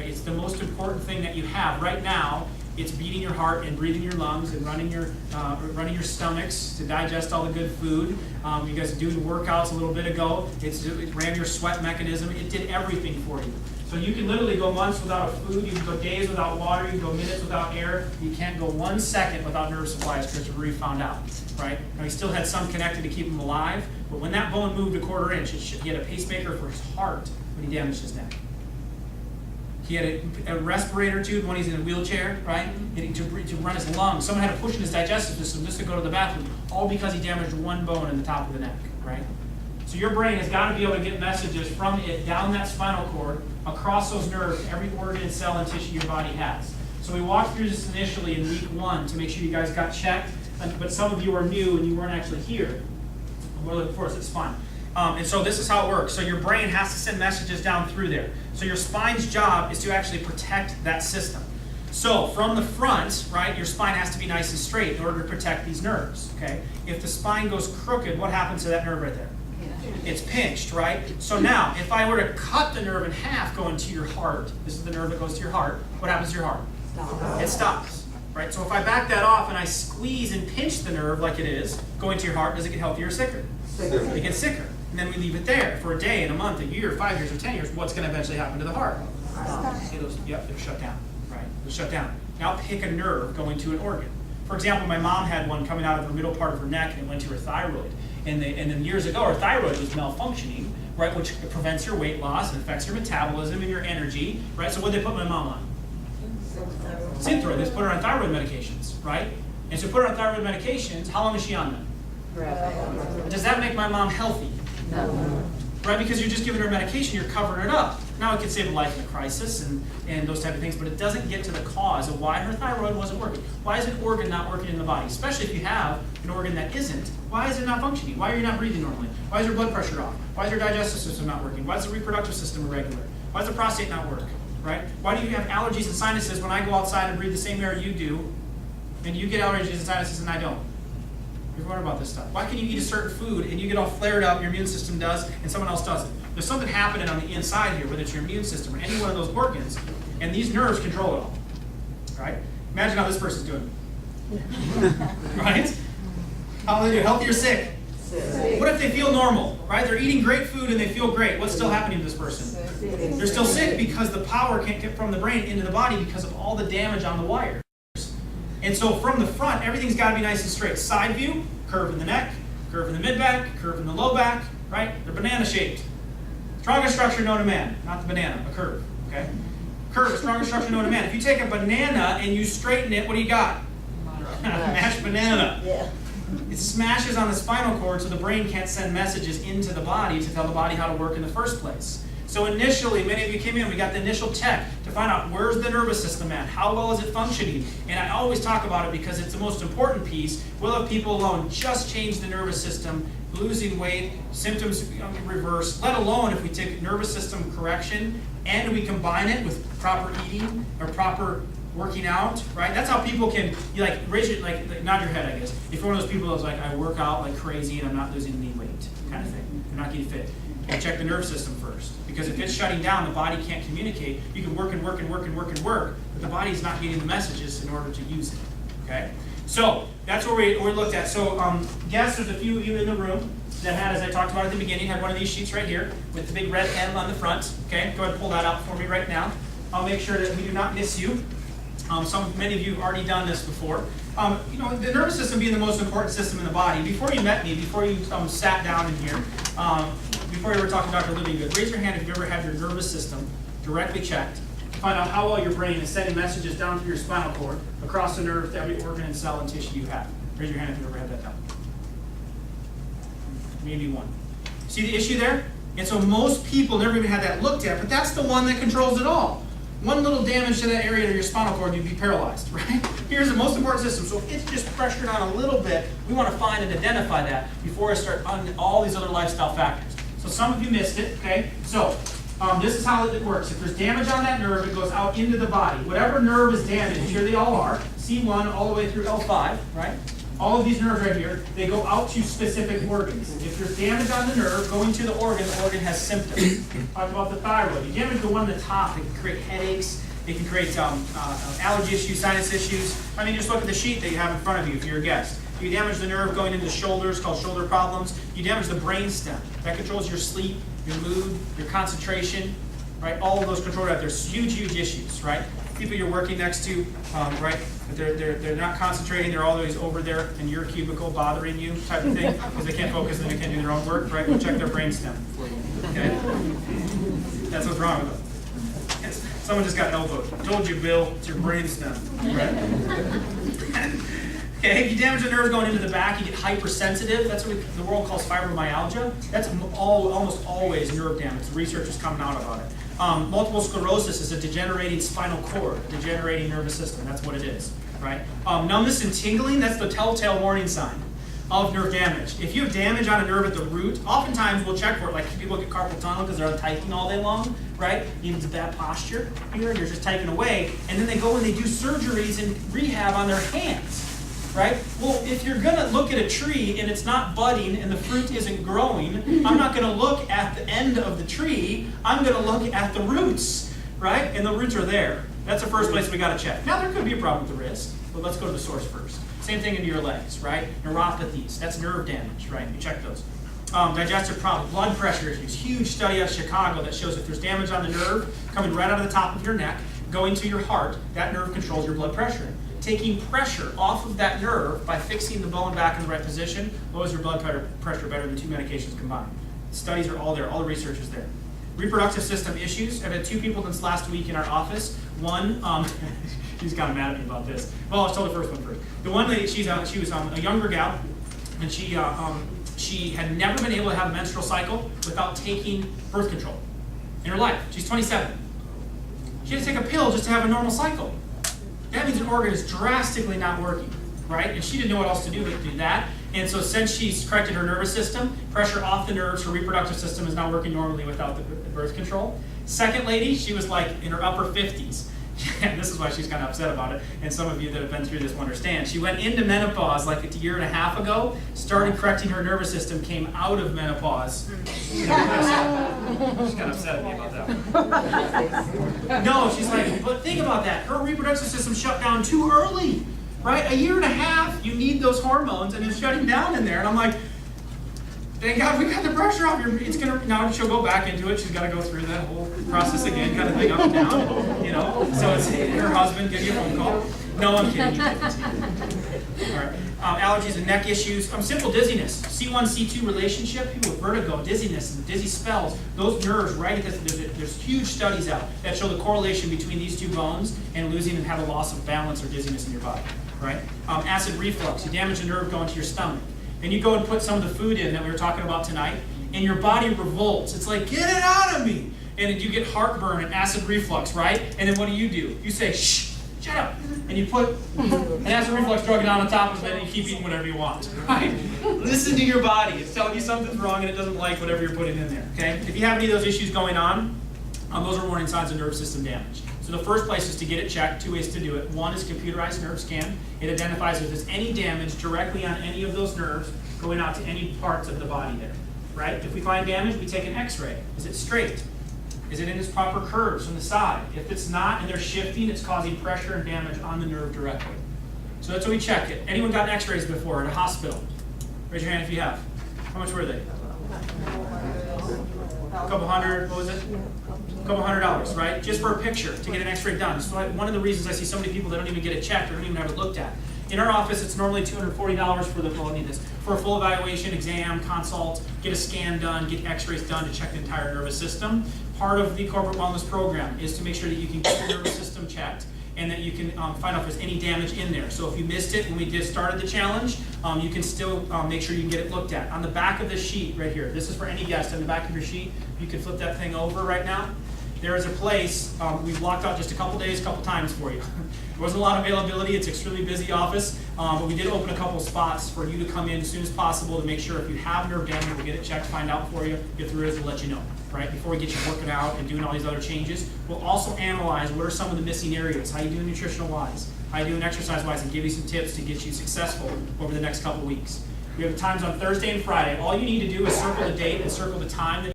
Right? It's the most important thing that you have right now. It's beating your heart and breathing your lungs and running your stomachs to digest all the good food. You guys are doing workouts a little bit ago. It ran your sweat mechanism. It did everything for you. So you can literally go months without food. You can go days without water. You can go minutes without air. You can't go 1 second without nerve supply, as Christopher Reeve found out. Right? Now, he still had some connected to keep him alive, but when that bone moved 1/4 inch, he had a pacemaker for his heart when he damaged his neck. He had a respirator tube when he's in a wheelchair, right? To run his lungs. Someone had to push in his digestive system just to go to the bathroom, all because he damaged one bone in the top of the neck, right? So your brain has got to be able to get messages from it down that spinal cord, across those nerves, every organ, cell, and tissue your body has. So we walked through this initially in week 1 to make sure you guys got checked, but some of you are new and you weren't actually here. We're looking for us, it's fine. And so this is how it works. So your brain has to send messages down through there. So your spine's job is to actually protect that system. So from the front, right, your spine has to be nice and straight in order to protect these nerves, okay? If the spine goes crooked, what happens to that nerve right there? It's pinched, right? So now, if I were to cut the nerve in half going to your heart, this is the nerve that goes to your heart, what happens to your heart? It stops, right? So if I back that off and I squeeze and pinch the nerve like it is going to your heart, does it get healthier or sicker? It gets sicker. And then we leave it there for a day, and a month, a year, 5 years, or 10 years. What's going to eventually happen to the heart? It'll shut down, right? It'll shut down. Now pick a nerve going to an organ. For example, my mom had one coming out of her middle part of her neck, and it went to her thyroid. And then years ago, her thyroid was malfunctioning, right, which prevents your weight loss and affects your metabolism and your energy, right? So what did they put my mom on? Synthroid. They put her on thyroid medications, right? And so put her on thyroid medications. How long is she on them? Does that make my mom healthy? No. Right, because you're just giving her medication, you're covering it up. Now it can save a life in a crisis and those type of things, but it doesn't get to the cause of why her thyroid wasn't working. Why is an organ not working in the body? Especially if you have an organ that isn't. Why is it not functioning? Why are you not breathing normally? Why is your blood pressure off? Why is your digestive system not working? Why is the reproductive system irregular? Why does the prostate not work? Right? Why do you have allergies and sinuses when I go outside and breathe the same air you do, and you get allergies and sinuses and I don't? You're worried about this stuff. Why can you eat a certain food and you get all flared up, your immune system does, and someone else doesn't? There's something happening on the inside here, whether it's your immune system or any one of those organs, and these nerves control it all. Right? Imagine how this person's doing. Right? How are they doing? Healthy or sick? What if they feel normal? Right? They're eating great food and they feel great. What's still happening to this person? They're still sick because the power can't get from the brain into the body because of all the damage on the wires. And so from the front, everything's got to be nice and straight. Side view, curve in the neck, curve in the mid-back, curve in the low back, right? They're banana-shaped. Strongest structure known to man, not the banana, a curve, okay? Curve, strongest structure known to man. If you take a banana and you straighten it, what do you got? Mashed banana. Yeah. It smashes on the spinal cord so the brain can't send messages into the body to tell the body how to work in the first place. So initially, many of you came in, we got the initial check to find out where's the nervous system at, how well is it functioning? And I always talk about it because it's the most important piece. Will if people alone just change the nervous system, losing weight, symptoms reverse, let alone if we take nervous system correction and we combine it with proper eating or proper working out, right? That's how people can, you like, raise your, like nod your head, I guess. If you're one of those people that's like, I work out like crazy and I'm not losing any weight, kind of thing. You're not getting fit. And check the nervous system first. Because if it's shutting down, the body can't communicate. You can work and work and work and work and work, but the body's not getting the messages in order to use it. Okay? So that's where we looked at. So guess there's a few of you in the room that had, as I talked about at the beginning, had one of these sheets right here with the big red M on the front. Okay? Go ahead and pull that out for me right now. I'll make sure that we do not miss you. Many of you have already done this before. You know, the nervous system being the most important system in the body. Before you met me, before you sat down in here, before you were talking to Dr. Livingood, raise your hand if you ever had your nervous system directly checked to find out how well your brain is sending messages down through your spinal cord, across the nerve to every organ and cell and tissue you have. Raise your hand if you ever had that done. Maybe one. See the issue there? And so most people never even had that looked at, but that's the one that controls it all. One little damage to that area of your spinal cord, you'd be paralyzed, right? Here's the most important system. So if it's just pressured on a little bit, we want to find and identify that before I start on all these other lifestyle factors. So some of you missed it, okay? So this is how it works. If there's damage on that nerve, it goes out into the body. Whatever nerve is damaged, here they all are, C1 all the way through L5, right? all of these nerves right here, they go out to specific organs. If there's damage on the nerve going to the organ has symptoms. Talk about the thyroid. You damage the one at the top, it can create headaches, it can create allergy issues, sinus issues. I mean, just look at the sheet that you have in front of you if you're a guest. You damage the nerve going into the shoulders, called shoulder problems. You damage the brain stem. That controls your sleep, your mood, your concentration, right? All of those controlled out. There's huge, huge issues, right? People you're working next to, right? They're not concentrating. They're always over there in your cubicle bothering you, type of thing, because they can't focus and they can't do their own work, right? We'll check their brain stem. Okay? That's what's wrong with them. Yes. Someone just got elbowed. Told you, Bill, it's your brain stem, right? Okay, if you damage the nerves going into the back, you get hypersensitive. That's what the world calls fibromyalgia. That's almost always nerve damage. The research is coming out about it. Multiple sclerosis is a degenerating spinal cord, a degenerating nervous system. That's what it is, right? Numbness and tingling, that's the telltale warning sign of nerve damage. If you have damage on a nerve at the root, oftentimes we'll check for it. Like people get carpal tunnel because they're typing all day long, right? Even to bad posture here, you're just typing away. And then they go and they do surgeries and rehab on their hands. Right? Well, if you're going to look at a tree and it's not budding and the fruit isn't growing, I'm not going to look at the end of the tree. I'm going to look at the roots, right? And the roots are there. That's the first place we got to check. Now, there could be a problem with the wrist, but let's go to the source first. Same thing into your legs, right? Neuropathies, that's nerve damage, right? You check those. Digestive problems, blood pressure issues. Huge study out of Chicago that shows if there's damage on the nerve coming right out of the top of your neck, going to your heart, that nerve controls your blood pressure. Taking pressure off of that nerve by fixing the bone back in the right position lowers your blood pressure better than 2 medications combined. The studies are all there. All the research is there. Reproductive system issues. I've had 2 people this last week in our office. One, she's kind of mad at me about this. Well, I'll tell the first one first. The one lady, she was a younger gal, and she had never been able to have a menstrual cycle without taking birth control in her life. She's 27. She had to take a pill just to have a normal cycle. That means an organ is drastically not working, right? And she didn't know what else to do but do that. And so since she's corrected her nervous system, pressure off the nerves, her reproductive system is now working normally without the birth control. Second lady, she was like in her upper 50s. And this is why she's kind of upset about it. And some of you that have been through this will understand. She went into menopause like a year and a half ago, started correcting her nervous system, came out of menopause. She's kind of upset at me about that. No, she's like, but think about that. Her reproductive system shut down too early, right? A year and a half, you need those hormones, and it's shutting down in there. And I'm like, thank God we got the pressure off. Now she'll go back into it. She's got to go through that whole process again, kind of thing, up and down, you know. So it's her husband give you a phone call. No, I'm kidding. All right. Allergies and neck issues. Simple dizziness. C1, C2 relationship. People with vertigo, dizziness, and dizzy spells. Those nerves, right? There's huge studies out that show the correlation between these 2 bones and losing and have a loss of balance or dizziness in your body, right? Acid reflux. You damage the nerve going to your stomach. And you go and put some of the food in that we were talking about tonight, and your body revolts. It's like, get it out of me. And you get heartburn and acid reflux, right? And then what do? You say, shh, shut up. And you put an acid reflux drug down on top of it, and you keep eating whatever you want, right? Listen to your body. It's telling you something's wrong, and it doesn't like whatever you're putting in there, okay? If you have any of those issues going on, those are warning signs of nervous system damage. So the first place is to get it checked. 2 ways to do it. One is computerized nerve scan. It identifies if there's any damage directly on any of those nerves going out to any parts of the body there, right? If we find damage, we take an x-ray. Is it straight? Is it in its proper curves from the side? If it's not and they're shifting, it's causing pressure and damage on the nerve directly. So that's how we check it. Anyone got x-rays before at a hospital? Raise your hand if you have. How much were they? A couple hundred, what was it? A couple $100, right? Just for a picture to get an x-ray done. So one of the reasons I see so many people that don't even get it checked or don't even have it looked at. In our office, it's normally $240 for a full evaluation, exam, consult, get a scan done, get x-rays done to check the entire nervous system. Part of the corporate wellness program is to make sure that you can get the nervous system checked and that you can find out if there's any damage in there. So if you missed it when we started the challenge, you can still make sure you can get it looked at. On the back of the sheet right here, this is for any guest, on the back of your sheet, you can flip that thing over right now. There is a place, we've blocked out just a couple days, a couple times for you. There wasn't a lot of availability, it's an extremely busy office, but we did open a couple spots for you to come in as soon as possible to make sure if you have nerve damage, we'll get it checked, find out for you, get through it, and let you know, right? Before we get you working out and doing all these other changes. We'll also analyze what are some of the missing areas, how you doing nutritional-wise, how you're doing exercise-wise, and give you some tips to get you successful over the next couple weeks. We have times on Thursday and Friday. All you need to do is circle the date and circle the time that